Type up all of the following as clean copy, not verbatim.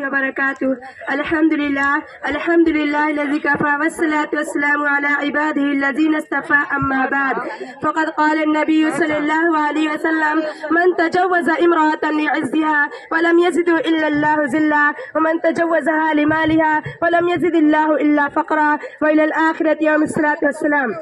وبرکاتہ۔ الحمدللہ الذی کفی والصلاة والسلام علی عباده الذین اصطفى اما بعد فقد قال النبی صلی اللہ علیہ وسلم من تجوز امرأة لعزها ولم يزد الا اللہ ذلہ ومن تجوزها لمالها ولم يزد اللہ الا فقرا والى الآخرة یوم الصلاة والسلام۔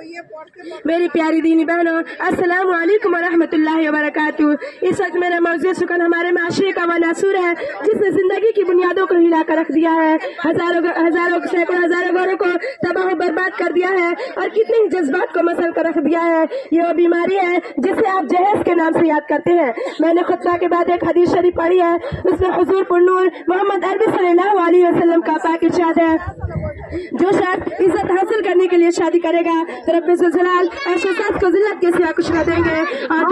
میری پیاری دینی بہنوں، السلام علیکم ورحمۃ اللہ وبرکاتہ۔ اس وقت میرا موضوع سکن ہمارے معاشرے کا وہ ناسور ہے جس نے زندگی کی بنیادوں کو ہلا کر رکھ دیا ہے، سینکڑوں ہزاروں گھروں کو تباہ و برباد کر دیا ہے اور کتنے ہی جذبات کو مسل کر رکھ دیا ہے۔ یہ وہ بیماری ہے جسے آپ جہیز کے نام سے یاد کرتے ہیں۔ میں نے خطبہ کے بعد ایک حدیث شریف پڑھی ہے، اس میں حضور پرنور محمد عربی صلی اللہ علیہ وسلم کا پاک ارشاد ہے، جو شخص عزت حاصل کرنے کے لیے شادی کرے گا تو رب ذوالجلال عرش ساز کو ذلت کے سوا کچھ نہ دیں گے، اور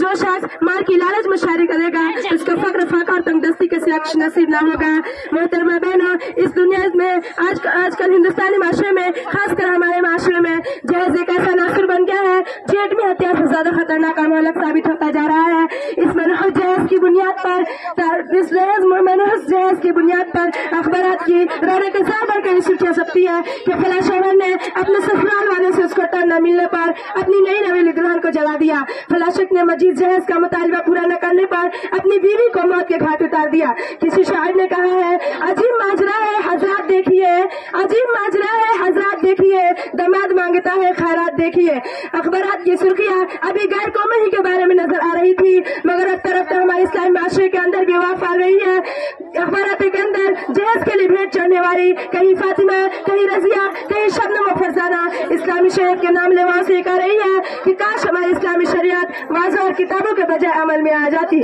جو شخص مال کی لالچ میں شادی کرے گا اس کو فقر فاقہ اور تنگ دستی کے سوا کچھ نصیب نہ ہوگا۔ محترمہ بہنوں، اس دنیا میں آج کل ہندوستانی معاشرے میں، خاص کر ہمارے معاشرے میں جہیز ایک ایسا ناصر بن گیا ہے جو ایٹمی ہتھیار سے زیادہ خطرناک اور مہلک ثابت ہوتا جا رہا ہے۔ اس منحوس جہیز کی بنیاد پر اخبارات کی رونق ظاہر کر کے سرخیاں چھپتی ہے کہ فلاں شوہر نے اپنے سسرال والے سے اس کو ٹرن نہ ملنے پر اپنی نئی نویلی دلہن کو جلا دیا، فلاں شخص نے مزید جہیز کا مطالبہ پورا نہ کرنے پر اپنی بیوی کو موت کے گھاٹ اتار دیا۔ کسی شاعر نے کہا ہے، عجیب ماجرا ہے حضرات دیکھیے، عجیب ماجرا ہے حضرات دیکھیے، داماد مانگتا ہے خیرات دیکھیے۔ اخبارات کی سرخیاں ابھی غیر قومی ہی کے بارے میں نظر آ رہی تھی، مگر اب طرف ہمارے اسلامی معاشرے کے اندر بھی واف آ رہی ہے۔ اخبارات کے اندر جہیز کے لیے بھیٹ چڑھنے والی کہیں فاطمہ، کہیں رضیہ، کہیں شبنم و فرزانہ اسلامی شریعت کے نام لیوا سے کہہ رہی ہے کہ کاش ہماری اسلامی شریعت واضح اور کتابوں کے بجائے عمل میں آ جاتی۔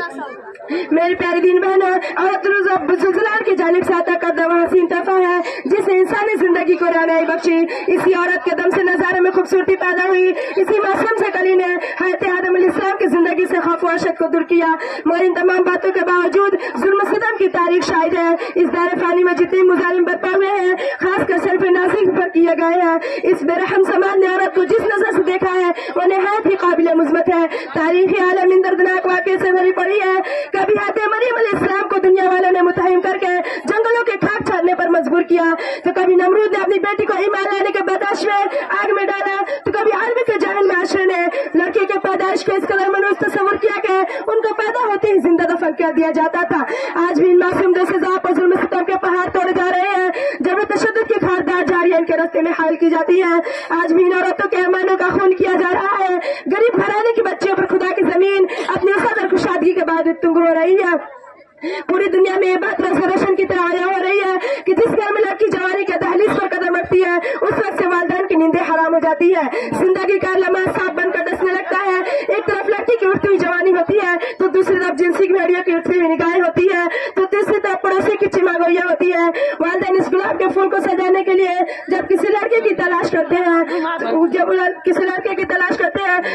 میری پیاری دین بہنوں، عورت رب ذوالجلال کی جانب سے عطا کردہ وہ حسین تحفہ ہے جس نے انسانی زندگی کو رونائی بخشی۔ اسی عورت کے دم سے نظارے میں خوبصورتی پیدا ہوئی، اسی معصوم سے کلی نے حضرت آدم علیہ السلام کی زندگی سے خوف و وحشت کو دور کیا، مگر ان تمام باتوں کے باوجود ظلم و ستم کی تاریخ شاہد ہے۔ اس دار فانی میں جتنے مظالم برپا ہوئے ہیں، خاص کر صرف نازک پر کیے گئے ہیں، اس بے رحم سماج نے عورت کو جس نظر سے دیکھا ہے وہ نہایت ہی قابل مذمت ہے۔ تاریخی عالم ان دردناک واقعے سے بھری پڑی ہے۔ کبھی حضرت مریم علیہ السلام کو دنیا والوں نے متہم کر کے جنگلوں کے خاک چھاڑنے پر مجبور کیا، تو کبھی نمرود نے اپنی بیٹی کو ایمان لانے کے برداشت میں آگ میں ڈالا، تو کبھی عربی کے جاہل معاشرے نے لڑکی کے پیدائش کو اس قدر منحوس تصور کیا کہ ان کو پیدا ہوتے ہی زندہ دفن کر دیا جاتا تھا۔ آج بھی ان معصوم دل سے ذات اور ظلم ستم کے پہاڑ توڑے جا رہے ہیں، جبر تشدد کی خاردار جاری ان کے راستے میں حائل کی جاتی ہے۔ آج بھی ان عورتوں کے ایمانوں کا خون کیا جا رہا ہے۔ غریب گھرانے کی بچیوں پر خدا کی زمین اپنی وسعت اور کشادگی کے بعد تنگ ہو رہی ہے۔ پوری دنیا میں یہ بات ریزرویشن کی طرح آیا ہو رہی ہے کہ جس گھر میں لڑکی جوانی کے دہلیز پر قدم رکھتی ہے اس وقت سے والدین کی نیندیں حرام ہو جاتی ہے، زندگی کا لمحہ سانپ بن کر ڈسنے لگتا ہے۔ ایک طرف لڑکی کی اٹھتی ہوئی جوانی ہوتی ہے تو دوسری طرف جنسی بھیڑیوں کی اٹھتی ہوئی نگاہیں ہوتی ہے، تو تیسری طرف پڑوسی کی چماگوئیاں ہوتی ہے۔ والدین اس گلاب کے پھول کو سجانے کے لیے جب کسی لڑکے کی تلاش کرتے ہیں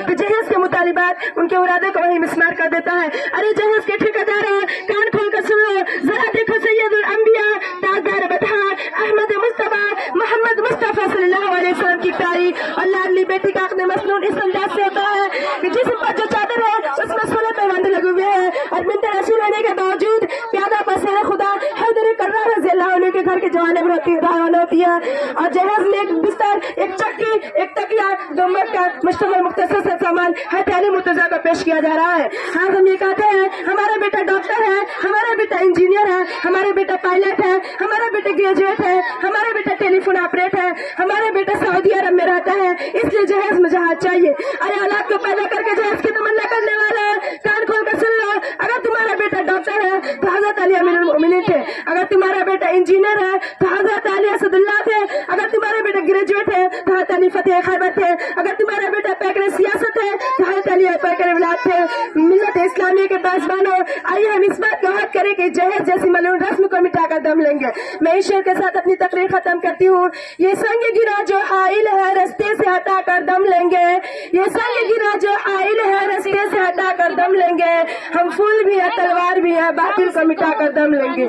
تو جہیز کے مطالبات ان کے ارادے کو وہی مسمار کر دیتا ہے۔ ارے جہیز کے ٹھیکیدار ہیں، کان کھول کر سن لو، ذرا دیکھو سید الانبیاء تاجدار بطحا احمد مصطفیٰ محمد مصطفیٰ صلی اللہ علیہ وسلم کی تاریخ اور لاڈلی بیٹی کا عقد مسنون اس انداز سے ہوتا ہے کہ جسم پر جو چادر ہے اس میں 16 پیوند لگے ہوئے ہیں، اور بنت رسول ہونے کے باوجود پیادہ پسیر خدا حیدر کرار رضی اللہ عنہ کے گھر کے جوانب روانہ ہوتی ہے، اور جہیز میں ایک بستر، ایک چکی، ایک تکیہ، 2 مرد کا مشتمل مختصر سے سامان حضرت علی مرتضیٰ کو پیش کیا جا رہا ہے۔ ہاں ہم یہ کہتے ہیں ہمارا بیٹا ڈاکٹر ہے، ہمارا بیٹا انجینئر ہے، ہمارا بیٹا پائلٹ ہے، ہمارا بیٹا گریجویٹ ہے، ہمارا بیٹا ٹیلی فون آپریٹ ہے، ہمارا بیٹا سعودی عرب میں رہتا ہے، اس لیے جہیز میں جہاز چاہیے۔ ارے اولاد کو پیدا کر کے جہیز کی تمنا کرنے والا کان کھول کر سن لو، اگر تمہارا بیٹا ڈاکٹر ہے تو حضرت علی امیر المؤمنین تھے، اگر تمہارا بیٹا انجینئر ہے تو حضرت علی اسد اللہ تھے، اگر تمہارا بیٹا گریجویٹ ہے تو حضرت علی فتح خیبر تھے، اگر تمہارا بیٹا پیکر سیاست ہے تو حضرت علی پیکر ولاد تھے۔ ملت اسلامیہ کے پاسبانوں، آئیے ہم اس بات کو عہد کریں کہ جہیز جیسی ملعون رسم کو مٹا کر دم لیں گے۔ میں اس شعر کے ساتھ اپنی تقریر ختم کرتی ہوں۔ یہ سنگ گرا جو حائل ہے رستے سے ہٹا کر دم لیں گے، یہ سنگ گرا جو حائل ہے رستے سے ہٹا کر دم لیں گے، ہم پھول بھی ہیں تلوار بھی ہیں باطل کو مٹا کر دم لیں گے۔